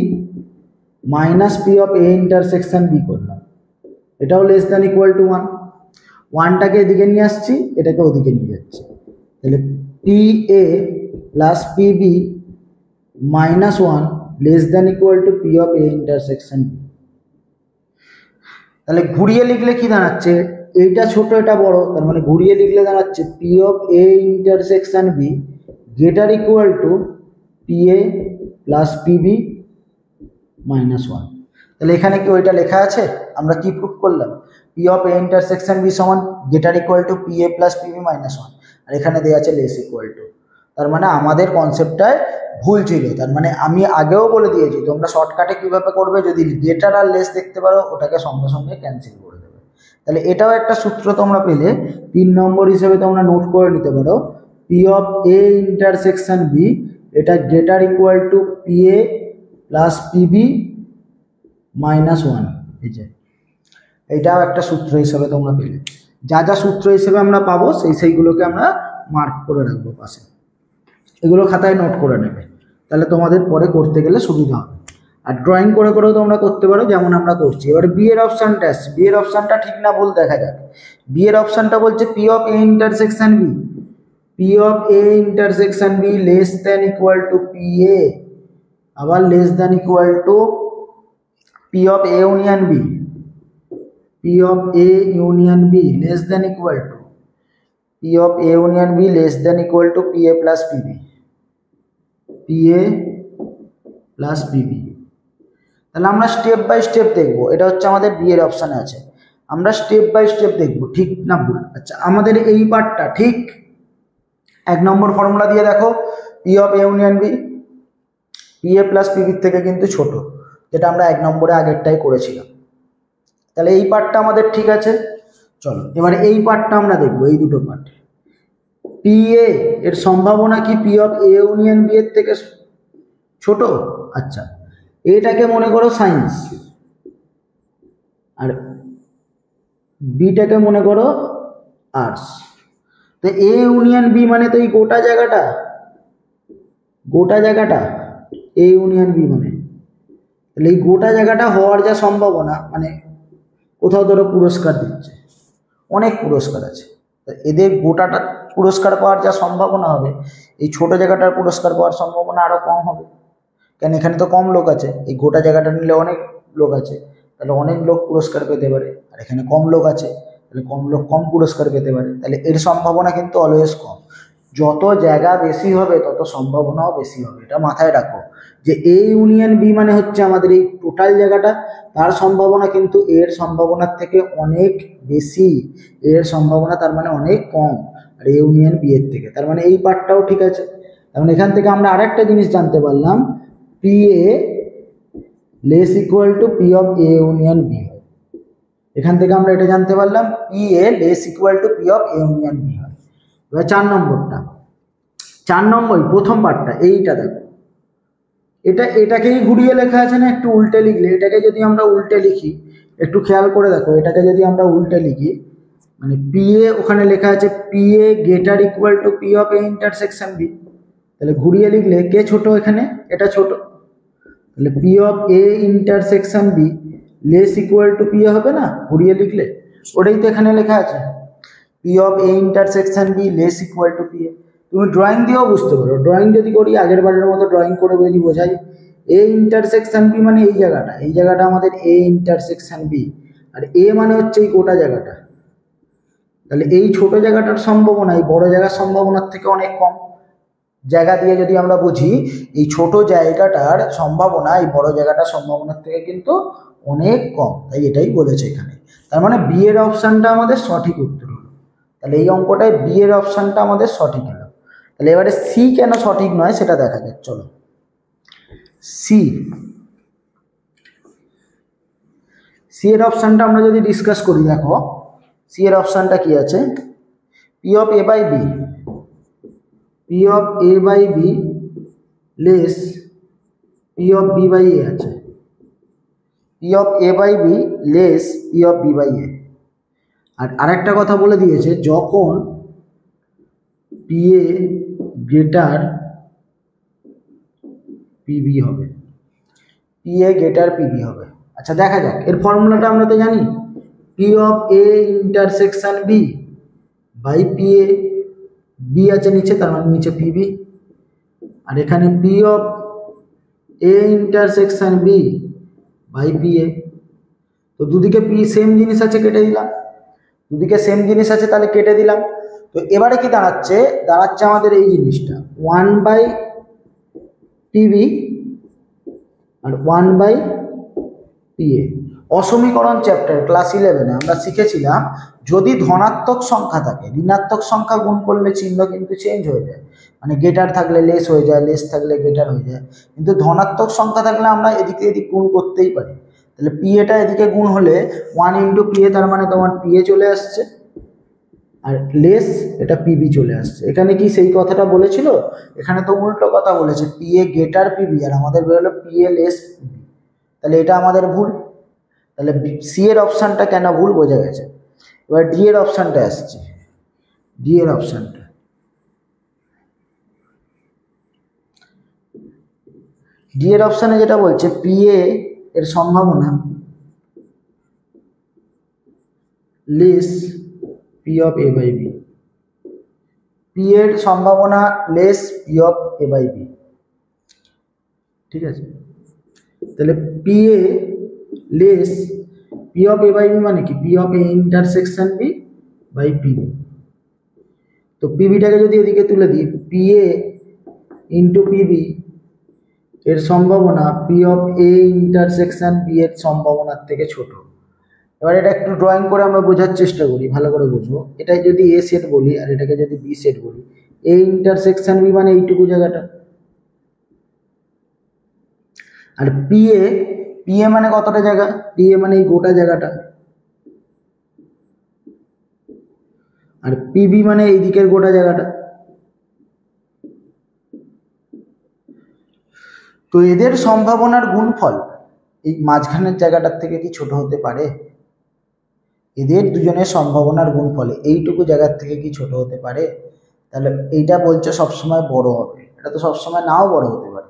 minus P of A intersection B করলাম, এটাও লেস দ্যান ইকুয়াল টু 1, 1টাকে এদিকে নিয়ে আসছি, এটাকে ওদিকে নিয়ে যাচ্ছি, তাহলে P A plus PB -1 less than equal to P of A intersection B. তাহলে ঘুরিয়ে লিখলে কি দাঁড়াচ্ছে, এইটা ছোট এটা বড়, তার মানে ঘুরিয়ে লিখলে দাঁড়াচ্ছে P of A intersection B greater equal to P A plus PB -1। তাহলে এখানে কি ওইটা লেখা আছে? আমরা কি প্রুফ করলাম? P of A intersection B সমান greater equal to P A plus PB -1, আর এখানে দেওয়া আছে লেস ইকুয়াল টু। তার মানে আমাদের কনসেপ্টটায় ভুল ছিল। তার মানে আমি আগেও বলে দিয়েছি, তোমরা শর্টকাটে কীভাবে করবে, যদি গ্রেটার আর লেস দেখতে পারো ওটাকে সঙ্গে সঙ্গে ক্যান্সেল করে দেবে। তাহলে এটাও একটা সূত্র তোমরা পেলে, 3 নম্বর হিসেবে তোমরা নোট করে নিতে পারো, P of A intersection B এটা greater equal to P A plus PB -1, এই যে এইটাও একটা সূত্র হিসেবে তোমরা পেলে। যা যা সূত্র হিসেবে আমরা পাবো সেইগুলোকে আমরা মার্ক করে রাখবো পাশে, এগুলো খাতায় নোট করে নেবে, তাহলে তোমাদের পরে করতে গেলে সুবিধা হবে। আর ড্রয়িং করে করেও তোমরা করতে পারো, যেমন আমরা করছি। এবার বি এর অপশানটা আসছে, বি এর অপশানটা ঠিক না ভুল দেখা যাক। বি এর অপশানটা বলছে P of A intersection B, P of A intersection B less than equal to P A, আবার less than equal to P of A union B, P of A union B less than equal to P of A union B less than equal to P A plus PB, P A plus P B. তাহলে আমরা step by step দেখবো, এটা হচ্ছে আমাদের B এর অপশানে আছে, আমরা স্টেপ বাই স্টেপ দেখবো ঠিক না ভুল। আচ্ছা, আমাদের এই পার্টটা ঠিক 1 নম্বর ফর্মুলা দিয়ে দেখো, P of A union B P A plus পিবির থেকে কিন্তু ছোট, যেটা আমরা 1 নম্বরে আগেরটাই করেছিলাম। তাহলে এই পার্টটা আমাদের ঠিক আছে। চলো এবারে এই পার্টটা আমরা দেখবো, এই দুটো পার্ট। পি এ এর সম্ভাবনা কি P of A union B এর থেকে ছোট? আচ্ছা, এটাকে মনে করো সায়েন্স, আর বিটাকে মনে করো আর্টস। তো এ ইউনিয়ন বি মানে তো এই গোটা জায়গাটা, এ ইউনিয়ন বি মানে, তাহলে এই গোটা জায়গাটা হওয়ার যা সম্ভাবনা, মানে কোথাও ধরো পুরস্কার দিচ্ছে, অনেক পুরস্কার আছে, এদের গোটাটা পুরস্কার পাওয়ার যা সম্ভাবনা হবে, এই ছোট জায়গাটার পুরস্কার পাওয়ার সম্ভাবনা আরও কম হবে। কেন, এখানে তো কম লোক আছে, এই গোটা জায়গাটা নিলে অনেক লোক আছে, তাহলে অনেক লোক পুরস্কার পেতে পারে। আর এখানে কম লোক আছে, তাহলে কম লোক কম পুরস্কার পেতে পারে, তাহলে এর সম্ভাবনা কিন্তু অলওয়েজ কম। যত জায়গা বেশি হবে তত সম্ভাবনাও বেশি হবে, এটা মাথায় রাখো। যে এ ইউনিয়ন বি মানে হচ্ছে আমাদের এই টোটাল জায়গাটা, তার সম্ভাবনা কিন্তু এর সম্ভাবনার থেকে অনেক বেশি, এর সম্ভাবনা তার মানে অনেক কম আর এ ইউনিয়ন বি এর থেকে, তার মানে এই পার্টটাও ঠিক আছে। কারণ এখান থেকে আমরা আরেকটা জিনিস জানতে পারলাম, P A less equal to P of A union B, এখান থেকে আমরা এটা জানতে পারলাম P A less equal to P of A union B হয়। এবার 4 নম্বরটা, 4 নম্বর প্রথম পার্টটা এইটা দেখো, এটাকেই ঘুরিয়ে লেখা আছে না, একটু উল্টে লিখলে, এটাকে যদি আমরা উল্টে লিখি, একটু খেয়াল করে দেখো, এটাকে যদি আমরা উল্টে লিখি, মানে পি এ ওখানে লেখা আছে P A greater equal to P of A intersection B, তাহলে ঘুরিয়ে লিখলে কে ছোট, এখানে এটা ছোট, তাহলে P of A intersection B less equal to P A হবে না, ঘুরিয়ে লিখলে ওটাই তো এখানে লেখা আছে, P of A intersection B less equal to P A. তুমি ড্রয়িং দিয়েও বুঝতে পারো, ড্রয়িং যদি করি আগের বারের মতো ড্রয়িং করে যদি বোঝাই, এ ইন্টারসেকশন বি মানে এই জায়গাটা আমাদের এ ইন্টারসেকশন বি, আর এ মানে হচ্ছে এই গোটা জায়গাটা, তাহলে এই ছোট জায়গাটার সম্ভাবনা এই বড় জায়গার সম্ভাবনার থেকে অনেক কম। জায়গা দিয়ে যদি আমরা বুঝি, এই ছোট জায়গাটার সম্ভাবনা এই বড় জায়গাটার সম্ভাবনার থেকে কিন্তু অনেক কম, তাই এটাই বলেছে এখানে। তার মানে বি এর অপশানটা আমাদের সঠিক উত্তর হলো। তাহলে এই অঙ্কটায় বি এর অপশানটা আমাদের সঠিক হলো। তাহলে এবারে সি কেন সঠিক নয় সেটা দেখা যাক। চলো সি এর অপশানটা আমরা যদি ডিসকাস করি, দেখো সি এর অপশানটা কি আছে, P of A by B, P of A by B less P of B by A আছে, P of A by B less P of B by A. আর আরেকটা কথা বলে দিয়েছে, যখন পি এ গ্রেটার পিবি হবে, P A greater P B হবে। আচ্ছা দেখা যাক, এর ফর্মুলাটা আমরা তো জানি, P of A intersection B by P A, B আছে নিচে, তার মানে নিচে পিবি, আর এখানে P of A intersection B by P A. তো দুদিকে পি সেম জিনিস আছে, কেটে দিলাম, দুদিকে সেম জিনিস আছে তাহলে কেটে দিলাম। তো এবারে কি দাঁড়াচ্ছে, আমাদের এই জিনিসটা 1 বাই পিবি আর 1 বাই পিএ। অসমীকরণ চ্যাপ্টার ক্লাস 11-এ আমরা শিখেছিলাম, যদি ধনাত্মক সংখ্যা থাকে, ঋণাত্মক সংখ্যা গুণ করলে চিহ্ন কিন্তু চেঞ্জ হয়ে যায়, মানে গ্রেটার থাকলে লেস হয়ে যায়, লেস থাকলে গ্রেটার হয়ে যায়, কিন্তু ধনাত্মক সংখ্যা থাকলে আমরা এদিকে এদিক গুণ করতেই পারি। তাহলে পিএটা এদিকে গুণ হলে 1 ইন্টু পিএ, তার মানে তোমার পিএ চলে আসছে, আর লেস এটা পিবি চলে আসছে। এখানে কি সেই কথাটা বলেছিল? এখানে তো উল্টো কথা বলেছে, পিএ গ্রেটার পিবি, আর আমাদের বেরোলো পিএ লেস পিবি, তাহলে এটা আমাদের ভুল। তাহলে সি এর অপশানটা কেন ভুল বোঝা গেছে। এবার ডি এর অপশানটা আসছে, ডি এর অপশানটা, ডি এর অপশানে যেটা বলছে পি এর সম্ভাবনা less P of A by B, P এর সম্ভাবনা less P of A by B. ঠিক আছে, তাহলে P A less P of A by B মানে কি, P of A intersection B by PB. তো পিবিটাকে যদি এদিকে তুলে দিই, পি এ ইন্টু পিবি এর সম্ভাবনা P of A intersection B এর সম্ভাবনার থেকে ছোট। এবার এটা একটু ড্রয়িং করে আমরা বোঝার চেষ্টা করি, ভালো করে বুঝবো। এটাই যদি এ সেট বলি আর এটাকে যদি বি সেট বলি, এ ইন্টারসেকশন বি মানে এইটুকু জায়গাটা, আর পি এ মানে কতটা জায়গা, পি এ মানে এই গোটা জায়গাটা, আর পিবি মানে এই দিকের গোটা জায়গাটা। তো এদের সম্ভাবনার গুণফল এই মাঝখানের জায়গাটার থেকে কি ছোট হতে পারে? এদের দুজনের সম্ভাবনার গুণফল এইটুকু জায়গার থেকে কি ছোট হতে পারে? তাহলে এইটা বলছে সবসময় বড় হবে, এটা তো সবসময় নাও বড় হতে পারে,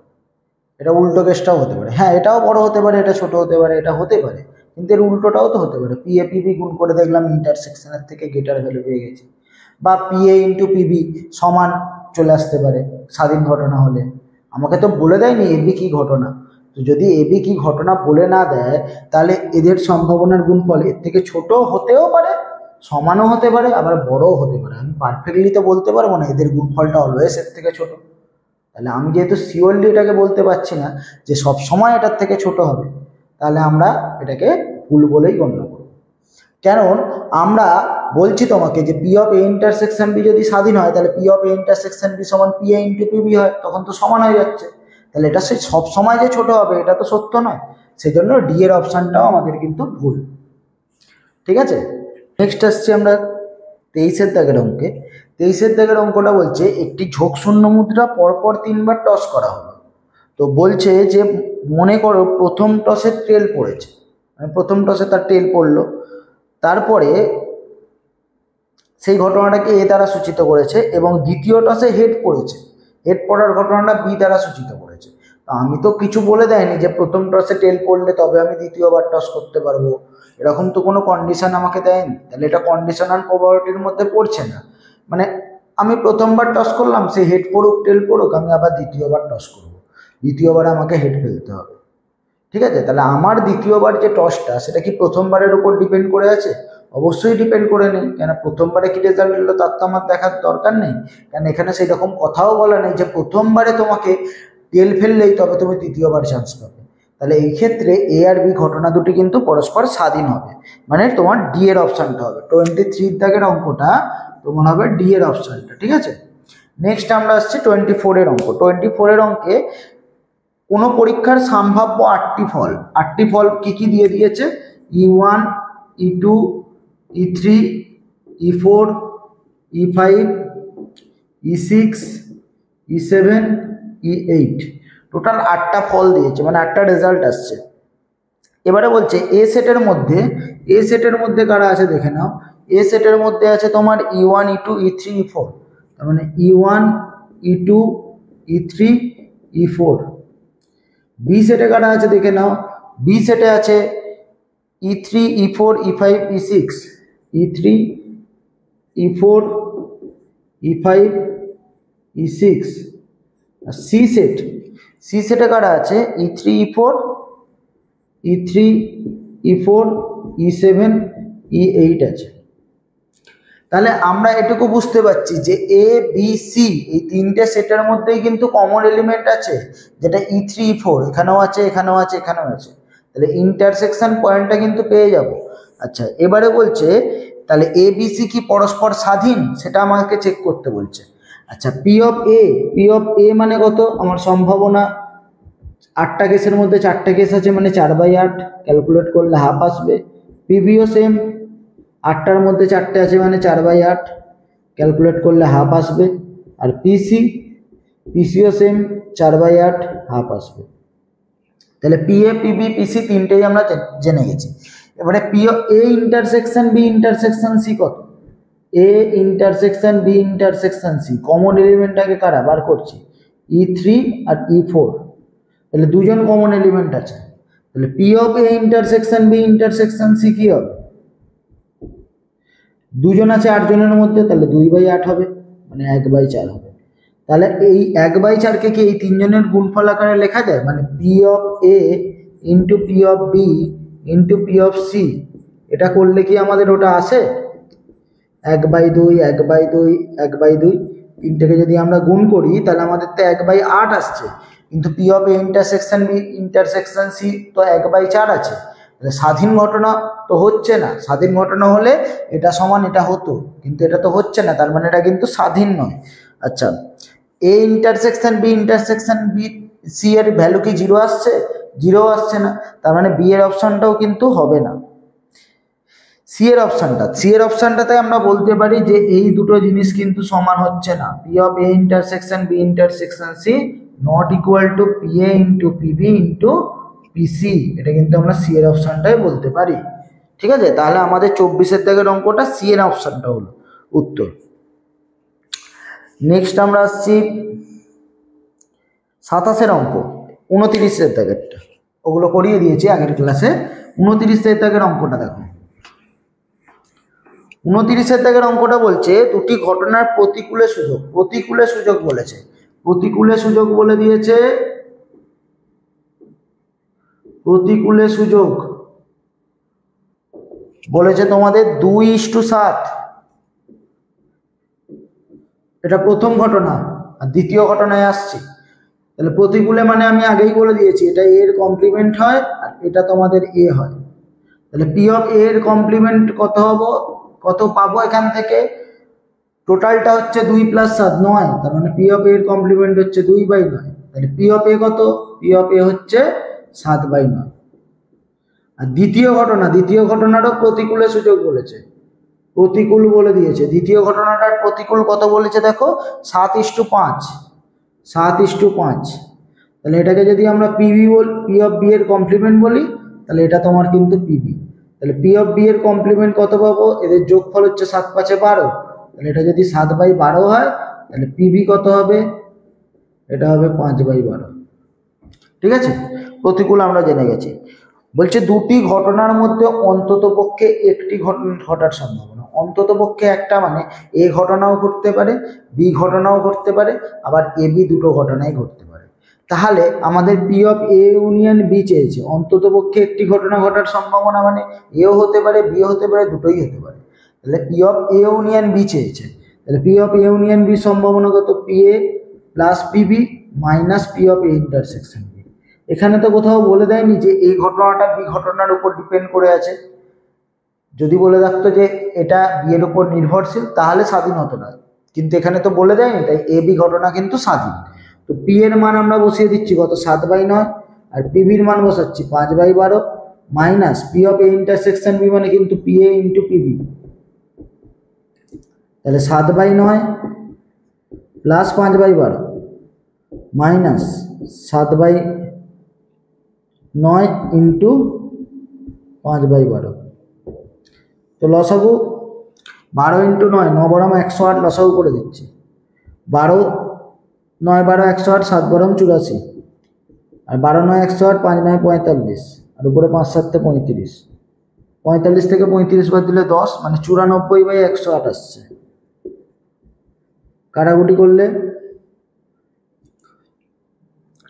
এটা উল্টো কেসটাও হতে পারে। হ্যাঁ, এটাও বড় হতে পারে, এটা ছোট হতে পারে, এটা হতে পারে, কিন্তু এর উল্টোটাও তো হতে পারে। পি এ পিবি গুণ করে দেখলাম ইন্টারসেকশনের থেকে গ্রেটার ভ্যালু পেয়ে গেছে, বা পি এ ইন্টু পিবি সমান চলে আসতে পারে স্বাধীন ঘটনা হলে। আমাকে তো বলে দেয়নি এবি কি ঘটনা, তো যদি এবি কি ঘটনা বলে না দেয় তাহলে এদের সম্ভাবনার গুণফল এর থেকে ছোট হতেও পারে, সমানও হতে পারে, আবার বড়ও হতে পারে। আমি পারফেক্টলি তো বলতে পারবো না এদের গুণফলটা অলওয়েজ এর থেকে ছোট। তাহলে আমি যেহেতু শিওরলি এটাকে বলতে পারছি না যে সব সময় এটার থেকে ছোট হবে, তাহলে আমরা এটাকে ভুল বলেই গণ্য করব। কারণ আমরা বলছি তোমাকে যে P of A intersection B যদি স্বাধীন হয়, তাহলে P of A intersection B সমান পি এ ইন্টু পিবি হয়, তখন তো সমান হয়ে যাচ্ছে। তাহলে এটা সেই সব সময় যে ছোট হবে এটা তো সত্য নয়, সেজন্য ডি এর অপশানটাও আমাদের কিন্তু ভুল। ঠিক আছে, নেক্সট আসছি আমরা 23-এর দাগের অঙ্কে। 23-এর দাগের অঙ্কটা বলছে একটি ঝোঁকশূন্য মুদ্রা পরপর 3বার টস করা হলো। তো বলছে যে মনে করো প্রথম টসে টেল পড়েছে, মানে প্রথম টসে তার টেল পড়লো, তারপরে সেই ঘটনাটাকে এ দ্বারা সূচিত করেছে, এবং দ্বিতীয় টসে হেড পড়েছে, হেড পড়ার ঘটনাটা বি দ্বারা সূচিত করেছে। তো আমি তো কিছু বলে দেয়নি যে প্রথম টসে টেল পড়লে তবে আমি দ্বিতীয়বার টস করতে পারবো, এরকম তো কোনো কন্ডিশন আমাকে দেয়নি। তাহলে এটা কন্ডিশনাল প্রবাবিলিটির মধ্যে পড়ছে না। মানে আমি প্রথমবার টস করলাম, সে হেড পড়ুক টেল পড়ুক, আমি আবার দ্বিতীয়বার টস করব, দ্বিতীয়বার আমাকে হেড ফেলতে হবে। ঠিক আছে, তাহলে আমার দ্বিতীয়বার যে টসটা সেটা কি প্রথমবারের উপর ডিপেন্ড করে আছে? অবশ্যই ডিপেন্ড করে নেই, কেন প্রথমবারে কি রেজাল্ট এলো তার তো আমার দেখার দরকার নেই, কারণ এখানে সেই রকম কথাও বলা নেই যে প্রথমবারে তোমাকে টেল ফেললেই তবে তুমি দ্বিতীয়বার চান্স পাবে। তাহলে এই ক্ষেত্রে এ আর বি ঘটনা দুটি কিন্তু পরস্পর স্বাধীন হবে, মানে তোমার ডি এর অপশানটা হবে। 23 দাগের অঙ্কটা তোমার হবে ডি এর অপশানটা। ঠিক আছে, নেক্সট আমরা আসছি 24-এর অঙ্ক। 24-এর অঙ্কে কোনো পরীক্ষার সম্ভাব্য 8টি ফল কি কি দিয়ে দিয়েছে? E1, E2, E3, E4, E5, E6, E7, E8, total 8টা ফল দিয়েছে, মানে 8টা রেজাল্ট আসছে। এবারে বলছে এ সেটের মধ্যে কারা আছে দেখে নাও। এ সেটের মধ্যে আছে তোমার E1, E2, E3, E4, তার মানে E1, E2, E3, E4। B সেটে কারা আছে দেখে নাও। বি সেটে আছে E3, E4, E5, E6, E3, E4, E5, E6। আর সি সেটে কারা আছে E3, E4, E3, E4, E7, E8 আছে। তাহলে আমরা এটুকু বুঝতে পারছি যে এ বি সি এই 3টে সেটের মধ্যেই কিন্তু কমন এলিমেন্ট আছে, যেটা E3, E4 এখানেও আছে, এখানেও আছে, এখানেও আছে। তাহলে ইন্টারসেকশন পয়েন্টটা কিন্তু পেয়ে যাব। আচ্ছা, এবারে বলছে তাহলে এ বি সি কি পরস্পর স্বাধীন, সেটা আমাকে চেক করতে বলছে। আচ্ছা, পি অফ এ মানে কত? আমার সম্ভাবনা 8টা কেসের মধ্যে 4টে কেস আছে, মানে 4/8, ক্যালকুলেট করলে হাফ আসবে। পিবিও সেম, 8টার মধ্যে 4টে আছে, মানে 4/8, ক্যালকুলেট করলে হাফ আসবে। আর পিসিও সেম, 4/8, হাফ আসবে। তাহলে পি এ পিবি পিসি তিনটেই আমরা জেনে গেছি। এবারে A intersection B intersection C কত? A intersection B intersection C common এলিমেন্টটাকে কারা বার করছি? E3 আর E4। তাহলে দুজন কমন এলিমেন্ট আছে, তাহলে P of A intersection B intersection C কি হবে? দুজন আছে 8 জনের মধ্যে, তাহলে 2/8 হবে, মানে 1/4 হবে। তাহলে এই 1/4কে কি এই 3 জনের গুণফল আকারে লেখা যায়? মানে P of A into P of B into P of C, এটা করলে কি আমাদের ওটা আসে? 1/2 1/2 1/2, তিনটেকে যদি আমরা গুণ করি তাহলে আমাদের তো 1/8 আসছে, কিন্তু P of A intersection B intersection C তো 1/4 আছে। তাহলে স্বাধীন ঘটনা তো হচ্ছে না, স্বাধীন ঘটনা হলে এটা সমান এটা হতো, কিন্তু এটা তো হচ্ছে না, তার মানে এটা কিন্তু স্বাধীন নয়। আচ্ছা, A intersection B intersection B C এর ভ্যালু কি 0 আসছে? 0 আসছে না, তার মানে বি এর অপশনটাও কিন্তু হবে না। সি এর অপশনটাতে আমরা বলতে পারি যে এই দুটো জিনিস কিন্তু সমান হচ্ছে না, P of A intersection B intersection C not equal to P A into P B into P C, এটা কিন্তু আমরা সি এর অপশনটাই বলতে পারি। ঠিক আছে, তাহলে আমাদের 24-এর দাগের অঙ্কটা সি এর অপশনটা হলো উত্তর। নেক্সট আমরা আসছি 27-এর অঙ্ক, 29-এর দাগেরটা, ওগুলো করিয়ে দিয়েছি আগের ক্লাসে। 29-এর দাগের অঙ্কটা দেখো। 29-এর দাগের অঙ্কটা বলছে দুটি ঘটনার প্রতিকূলে সুযোগ বলেছে, প্রতিকূলে সুযোগ বলে দিয়েছে, প্রতিকূলে সুযোগ বলেছে তোমাদের 2:7, এটা প্রথম ঘটনা। আর দ্বিতীয় ঘটনায় আসছি, তাহলে প্রতিকূলে মানে আমি আগেই বলে দিয়েছি এটা এ এর কমপ্লিমেন্ট হয় আর এটা তোমাদের এ হয়। তাহলে পি অফ এ এর কমপ্লিমেন্ট কত পাবো এখান থেকে? টোটালটা হচ্ছে 2 + 7 9, তার মানে পি অফ এ এর কমপ্লিমেন্ট হচ্ছে 2/9। তাহলে পি অফ এ কত? পি অফ এ হচ্ছে 7/9। আর দ্বিতীয় ঘটনারও প্রতিকূলে সুযোগ বলেছে, প্রতিকূল বলে দিয়েছে। দ্বিতীয় ঘটনাটার প্রতিকূল কত বলেছে দেখো, 7:5, 7:5। তাহলে এটাকে যদি আমরা পিবি বলি, পি অফ বি এর কমপ্লিমেন্ট বলি, তাহলে এটা তোমার কিন্তু পিবি। তাহলে পি অফ বি এর কমপ্লিমেন্ট কত পাবো? এদের যোগফল হচ্ছে 7×5 = 12, তাহলে এটা যদি 7/12 হয় তাহলে পিবি কত হবে? এটা হবে 5/12। ঠিক আছে, প্রতিকূল আমরা জেনে গেছি। বলছে দুটি ঘটনার মধ্যে অন্ততপক্ষে একটি ঘটনা ঘটার সম্ভাবনা, অন্ততপক্ষে একটা মানে এ ঘটনাও ঘটতে পারে, বি ঘটনাও ঘটতে পারে, আবার এ বি দুটো ঘটনাই ঘটতে পারে। তাহলে আমাদের P of A union B চেয়েছে, অন্ততপক্ষে একটি ঘটনা ঘটার সম্ভাবনা মানে এও হতে পারে বিও হতে পারে, দুটোই হতে পারে। তাহলে P of A union B চেয়েছে, তাহলে P of A union B সম্ভাবনা কত? P A plus PB minus P of A intersection B. এখানে তো কোথাও বলে দেয়নি যে এই ঘটনাটা বি ঘটনার উপর ডিপেন্ড করে আছে। যদি বলে থাকতো যে এটা বি এর উপর নির্ভরশীল তাহলে স্বাধীন হতো না, কিন্তু এখানে তো বলে দেয়নি, তাই এ বি ঘটনা কিন্তু স্বাধীন। তো পি এর মান আমরা বসিয়ে দিচ্ছি কত? 7/9, আর পিবির মান বসাচ্ছি 5/12 minus P of A intersection B মানে কিন্তু পি এ ইন্টু পিবি, তাহলে 7/9 প্লাস 5/12 মাইনাস 7/9 ইন্টু 5/12। তো লসাগু 12 × 9, 9 × 108, লসাগু করে দিচ্ছি। 12 9 12 108, 7 × 84, আর 12 9 108, 5 9 45, আর উপরে 5 7 35, 45 থেকে 35 বাদ দিলে 10, মানে 94/108 আসছে। কাটাকুটি করলে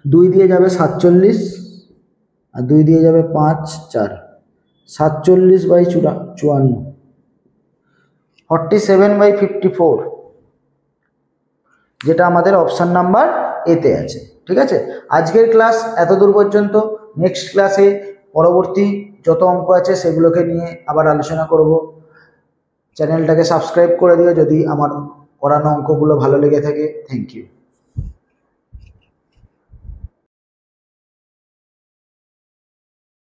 2 দিয়ে যাবে 47, আর 2 দিয়ে যাবে 5 4, 47/54, 47/54, যেটা আমাদের অপশান নাম্বার এতে আছে। ঠিক আছে, আজকের ক্লাস এতদূর পর্যন্ত। নেক্সট ক্লাসে পরবর্তী যত অঙ্ক আছে সেগুলোকে নিয়ে আবার আলোচনা করব। চ্যানেলটাকে সাবস্ক্রাইব করে দিও যদি আমার করানো অঙ্কগুলো ভালো লেগে থাকে। Thank you.